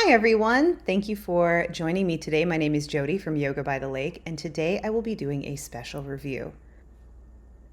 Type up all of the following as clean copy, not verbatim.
Hi everyone, thank you for joining me today. My name is Jody from Yoga by the Lake, and today I will be doing a special review.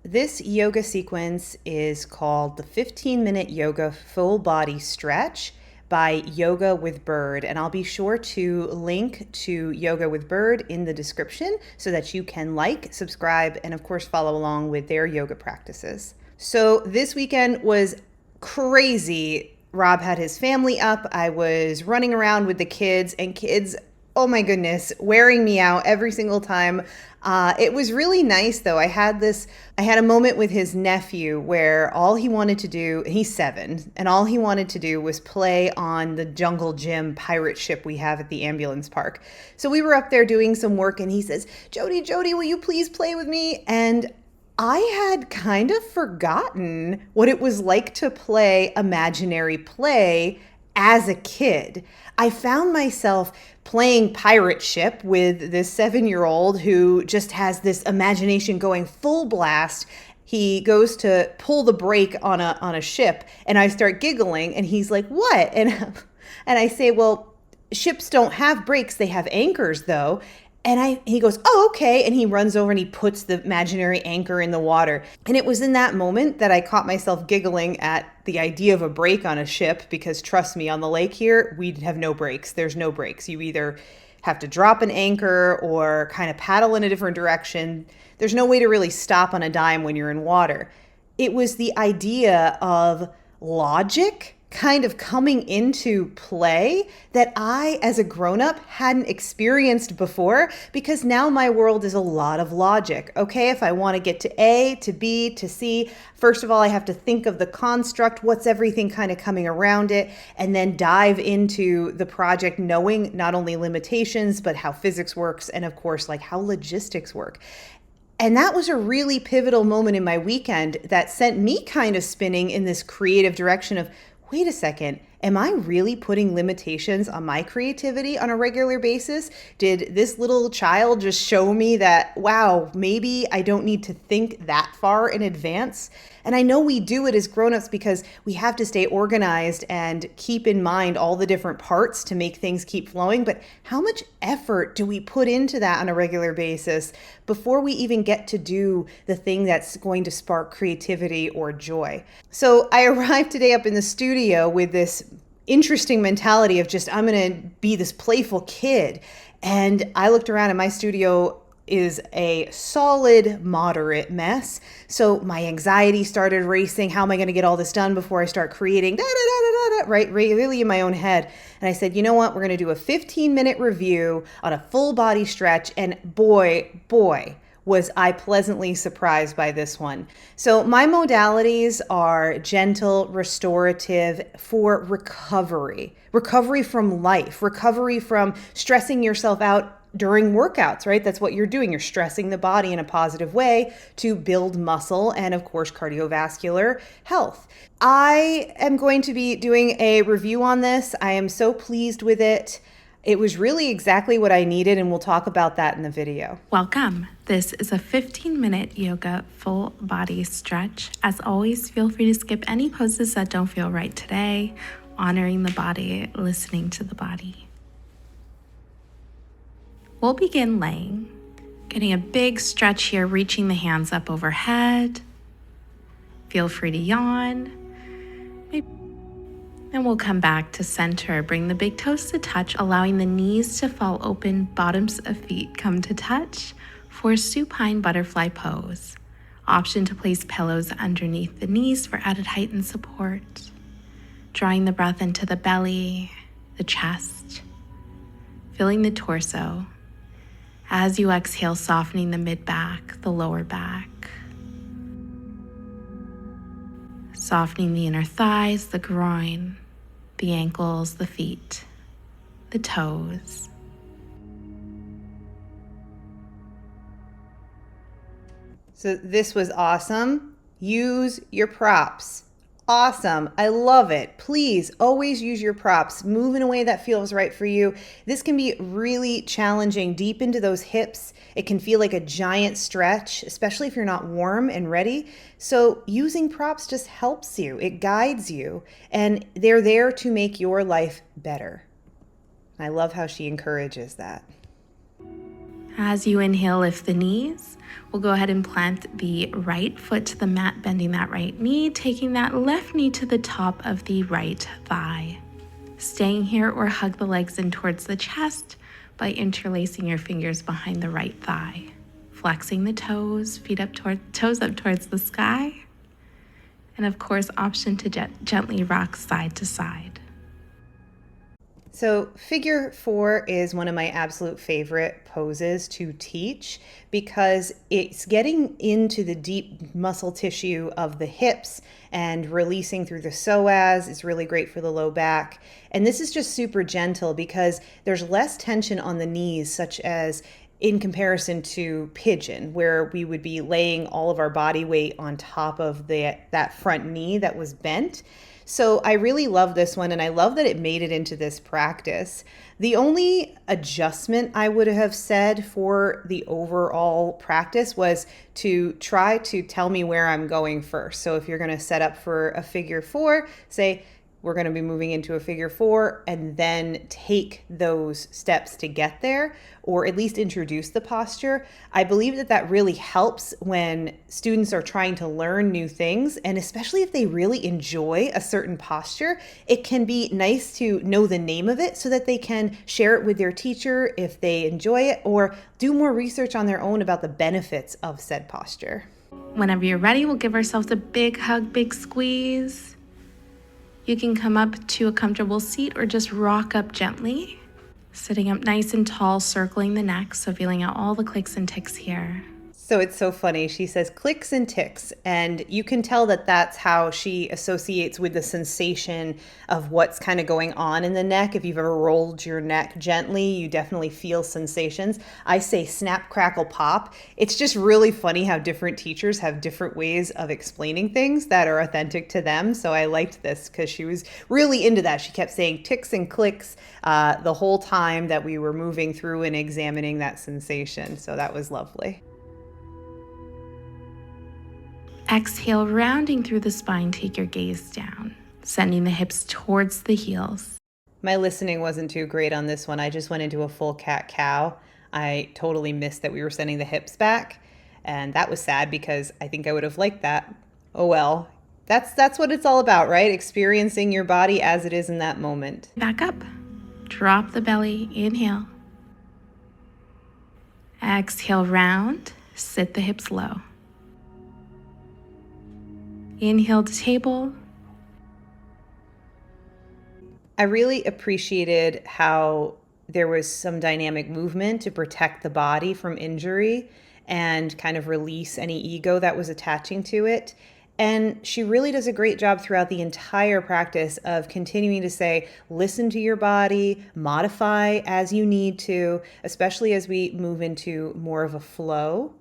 This yoga sequence is called the 15-minute yoga full body stretch by Yoga with Bird, and I'll be sure to link to Yoga with Bird in the description so that you can like, subscribe, and of course follow along with their yoga practices. So this weekend was crazy. Rob had his family up. I was running around with the kids, and kids, oh my goodness, wearing me out every single time. It was really nice though. I had a moment with his nephew where all he wanted to do, he's 7, and all he wanted to do was play on the jungle gym pirate ship we have at the ambulance park. So we were up there doing some work, and he says, Jody, will you please play with me? And I had kind of forgotten what it was like to play imaginary play as a kid. I found myself playing pirate ship with this 7-year-old who just has this imagination going full blast. He goes to pull the brake on a ship, and I start giggling, and he's like, "What?" And I say, "Well, ships don't have brakes, they have anchors though." And he goes, "Oh, okay." And he runs over and he puts the imaginary anchor in the water. And it was in that moment that I caught myself giggling at the idea of a brake on a ship, because trust me, on the lake here, we'd have no brakes. There's no brakes. You either have to drop an anchor or kind of paddle in a different direction. There's no way to really stop on a dime when you're in water. It was the idea of logic kind of coming into play that I, as a grown-up, hadn't experienced before, because now my world is a lot of logic. Okay, if I want to get to A, to B, to C, first of all, I have to think of the construct, what's everything kind of coming around it, and then dive into the project knowing not only limitations, but how physics works, and of course, like how logistics work. And that was a really pivotal moment in my weekend that sent me kind of spinning in this creative direction of, wait a second, am I really putting limitations on my creativity on a regular basis? Did this little child just show me that, wow, maybe I don't need to think that far in advance? And I know we do it as grown-ups because we have to stay organized and keep in mind all the different parts to make things keep flowing. But how much effort do we put into that on a regular basis before we even get to do the thing that's going to spark creativity or joy? So I arrived today up in the studio with this interesting mentality of just, I'm going to be this playful kid. And I looked around, and my studio is a solid, moderate mess. So my anxiety started racing. How am I going to get all this done before I start creating? Right, really in my own head. And I said, you know what? We're going to do a 15-minute review on a full body stretch. And boy, was I pleasantly surprised by this one. So my modalities are gentle, restorative for recovery from life, recovery from stressing yourself out during workouts, right? That's what you're doing. You're stressing the body in a positive way to build muscle and, of course, cardiovascular health. I am going to be doing a review on this. I am so pleased with it. It was really exactly what I needed, and we'll talk about that in the video. Welcome. This is a 15-minute yoga full body stretch. As always, feel free to skip any poses that don't feel right today, honoring the body, listening to the body. We'll begin laying, getting a big stretch here, reaching the hands up overhead. Feel free to yawn. And we'll come back to center. Bring the big toes to touch, allowing the knees to fall open, bottoms of feet come to touch for supine butterfly pose. Option to place pillows underneath the knees for added height and support. Drawing the breath into the belly, the chest, filling the torso. As you exhale, softening the mid-back, the lower back. Softening the inner thighs, the groin, the ankles, the feet, the toes. So this was awesome. Use your props. Awesome. I love it. Please always use your props. Move in a way that feels right for you. This can be really challenging deep into those hips. It can feel like a giant stretch, especially if you're not warm and ready. So using props just helps you. It guides you, and they're there to make your life better. I love how she encourages that. As you inhale, lift the knees. We'll go ahead and plant the right foot to the mat, bending that right knee, taking that left knee to the top of the right thigh. Staying here, or hug the legs in towards the chest by interlacing your fingers behind the right thigh. Flexing the toes, toes up towards the sky. And of course, option to gently rock side to side. So, figure four is one of my absolute favorite poses to teach because it's getting into the deep muscle tissue of the hips and releasing through the psoas. It's really great for the low back. And this is just super gentle because there's less tension on the knees, such as in comparison to pigeon, where we would be laying all of our body weight on top of that front knee that was bent. So I really love this one, and I love that it made it into this practice. The only adjustment I would have said for the overall practice was to try to tell me where I'm going first. So if you're going to set up for a figure four, say, we're going to be moving into a figure four, and then take those steps to get there, or at least introduce the posture. I believe that that really helps when students are trying to learn new things, and especially if they really enjoy a certain posture, it can be nice to know the name of it so that they can share it with their teacher if they enjoy it, or do more research on their own about the benefits of said posture. Whenever you're ready, we'll give ourselves a big hug, big squeeze. You can come up to a comfortable seat or just rock up gently, sitting up nice and tall, circling the neck, so feeling out all the clicks and ticks here. So it's so funny. She says clicks and ticks, and you can tell that that's how she associates with the sensation of what's kind of going on in the neck. If you've ever rolled your neck gently, you definitely feel sensations. I say snap, crackle, pop. It's just really funny how different teachers have different ways of explaining things that are authentic to them. So I liked this because she was really into that. She kept saying ticks and clicks the whole time that we were moving through and examining that sensation. So that was lovely. Exhale, rounding through the spine, take your gaze down, sending the hips towards the heels. My listening wasn't too great on this one. I just went into a full cat-cow. I totally missed that we were sending the hips back, and that was sad because I think I would have liked that. Oh well, that's what it's all about, right? Experiencing your body as it is in that moment. Back up, drop the belly, inhale. Exhale, round, sit the hips low. Inhale to table. I really appreciated how there was some dynamic movement to protect the body from injury and kind of release any ego that was attaching to it. And she really does a great job throughout the entire practice of continuing to say, listen to your body, modify as you need to, especially as we move into more of a flow.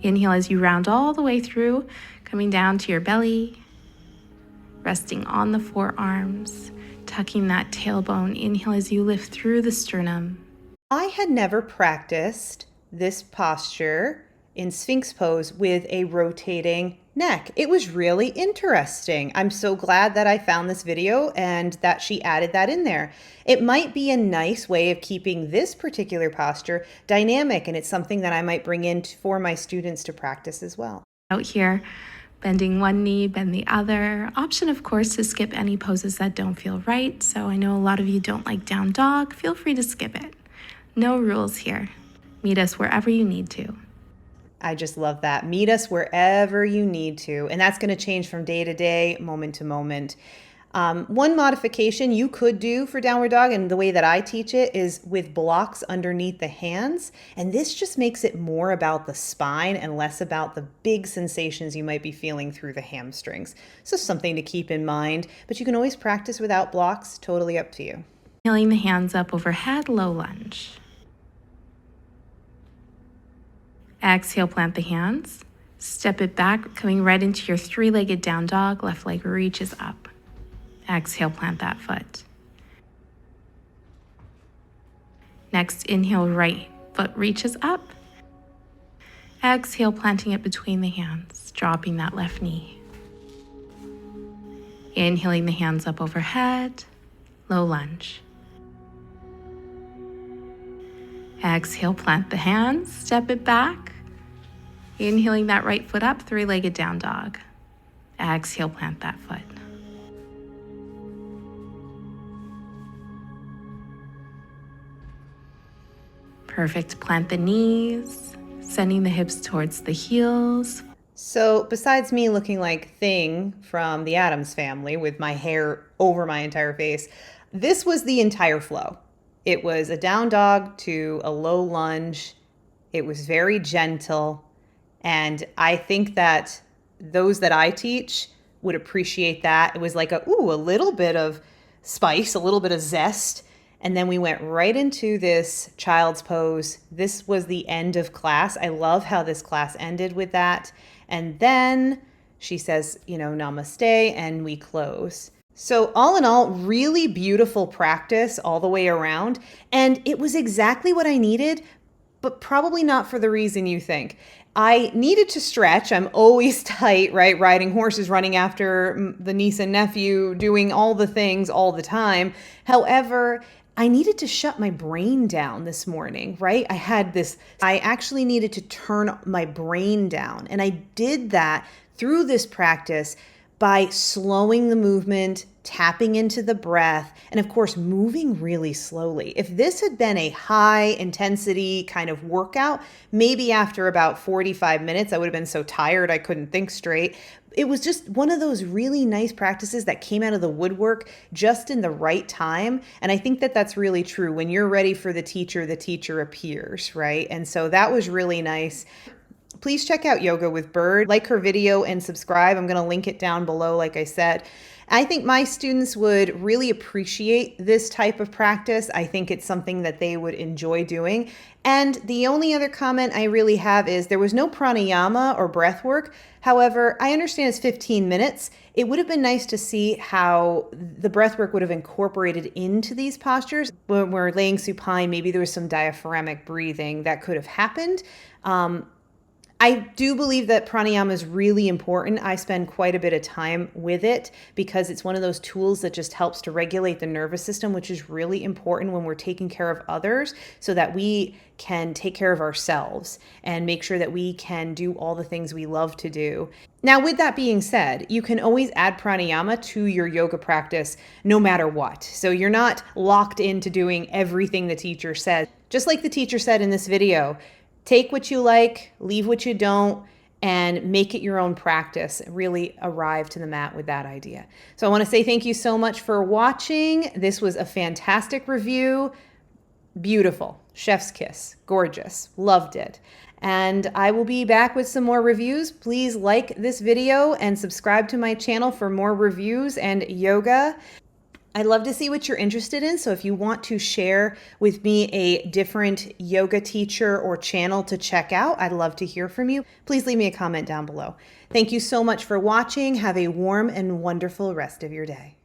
Inhale as you round all the way through, coming down to your belly, resting on the forearms, tucking that tailbone. Inhale as you lift through the sternum. I had never practiced this posture in Sphinx pose with a rotating neck. It was really interesting. I'm so glad that I found this video and that she added that in there. It might be a nice way of keeping this particular posture dynamic, and it's something that I might bring in for my students to practice as well. Out here, bending one knee, bend the other. Option, of course, to skip any poses that don't feel right. So I know a lot of you don't like down dog. Feel free to skip it. No rules here. Meet us wherever you need to. I just love that. Meet us wherever you need to. And that's going to change from day to day, moment to moment. One modification you could do for downward dog, and the way that I teach it, is with blocks underneath the hands. And this just makes it more about the spine and less about the big sensations you might be feeling through the hamstrings. So something to keep in mind, but you can always practice without blocks, totally up to you. Heeling the hands up overhead, low lunge. Exhale, plant the hands. Step it back, coming right into your three-legged down dog. Left leg reaches up. Exhale, plant that foot. Next, inhale, right foot reaches up. Exhale, planting it between the hands, dropping that left knee. Inhaling the hands up overhead, low lunge. Exhale, plant the hands, step it back. Inhaling that right foot up, three-legged down dog. Exhale, plant that foot. Perfect. Plant the knees, sending the hips towards the heels. So besides me looking like Thing from the Addams Family with my hair over my entire face, this was the entire flow. It was a down dog to a low lunge. It was very gentle. And I think that those that I teach would appreciate that. It was like a little bit of spice, a little bit of zest. And then we went right into this child's pose. This was the end of class. I love how this class ended with that. And then she says, namaste, and we close. So all in all, really beautiful practice all the way around. And it was exactly what I needed, but probably not for the reason you think. I needed to stretch. I'm always tight, right? Riding horses, running after the niece and nephew, doing all the things all the time. However, I needed to shut my brain down this morning, right? I actually needed to turn my brain down. And I did that through this practice by slowing the movement, tapping into the breath, and of course, moving really slowly. If this had been a high intensity kind of workout, maybe after about 45 minutes, I would have been so tired I couldn't think straight. It was just one of those really nice practices that came out of the woodwork just in the right time. And I think that that's really true. When you're ready for the teacher appears, right? And so that was really nice. Please check out Yoga with Bird, like her video and subscribe. I'm going to link it down below, like I said. I think my students would really appreciate this type of practice. I think it's something that they would enjoy doing. And the only other comment I really have is there was no pranayama or breath work. However, I understand it's 15 minutes. It would have been nice to see how the breath work would have incorporated into these postures. When we're laying supine, maybe there was some diaphragmatic breathing that could have happened. I do believe that pranayama is really important. I spend quite a bit of time with it because it's one of those tools that just helps to regulate the nervous system, which is really important when we're taking care of others so that we can take care of ourselves and make sure that we can do all the things we love to do. Now, with that being said, you can always add pranayama to your yoga practice no matter what. So you're not locked into doing everything the teacher says. Just like the teacher said in this video, take what you like, leave what you don't, and make it your own practice. Really arrive to the mat with that idea. So I want to say thank you so much for watching. This was a fantastic review. Beautiful. Chef's kiss. Gorgeous. Loved it. And I will be back with some more reviews. Please like this video and subscribe to my channel for more reviews and yoga. I'd love to see what you're interested in. So if you want to share with me a different yoga teacher or channel to check out, I'd love to hear from you. Please leave me a comment down below. Thank you so much for watching. Have a warm and wonderful rest of your day.